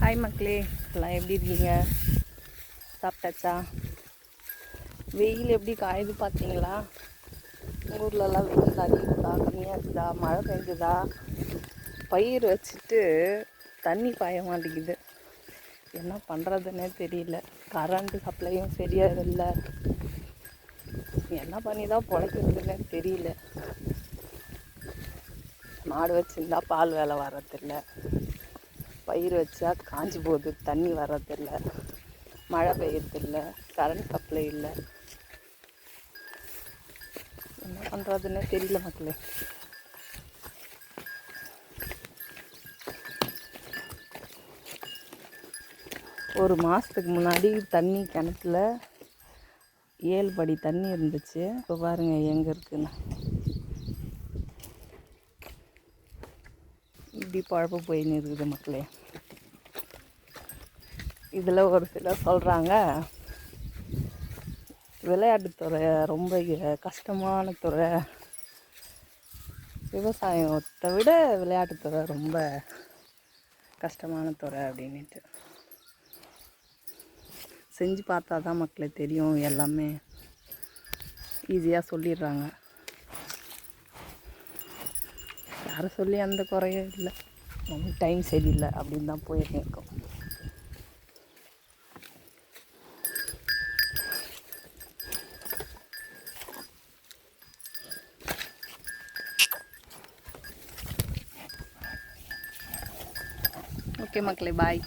Hi மக்களே, எல்லாம் எப்படி இருக்கீங்க? சாப்பிட்டாச்சா? வெயில் எப்படி காயுது பார்த்தீங்களா? உங்கள் ஊர்லலாம் வெயில் அதிகதா கம்மியாக இருக்குதா? மழை பெஞ்சுதா? பயிர் வச்சுட்டு தண்ணி பாய மாட்டேங்குது. என்ன பண்ணுறதுன்னே தெரியல. கரண்ட்டு சப்ளையும் சரியாக இல்லை. என்ன பண்ணி தான் பிழைக்கிறதுன்னே தெரியல. மாடு வச்சுருந்தா பால் வேலை வர்றதில்லை. பயிர் வச்சா காஞ்சி போகுது, தண்ணி வர்றதில்ல, மழை பெய்யறதில்லை, கரண்ட் சப்ளை இல்லை. என்ன பண்ணுறதுன்னே தெரியல மக்களே. ஒரு மாதத்துக்கு முன்னாடி தண்ணி கிணத்துல 7 படி தண்ணி இருந்துச்சு. இப்போ பாருங்கள் எங்கே இருக்குன்னு. இப்படி பழப்பு போயின்னு இருக்குது மக்களே. இதில் ஒரு சிலர் சொல்கிறாங்க, விளையாட்டுத்துறை ரொம்ப கஷ்டமான துறை, விவசாயத்தை விட விளையாட்டுத்துறை ரொம்ப கஷ்டமான துறை அப்படின்ட்டு. செஞ்சு பார்த்தா தான் மக்களே தெரியும். எல்லாமே ஈஸியாக சொல்லிடுறாங்க. யாரும் சொல்லி அந்த குறையும் இல்லை. நம்ம டைம் சரியில்லை அப்படின்னு தான் போயிருக்கேன் இருக்கோம். ஓகே மக்களே, பாய்.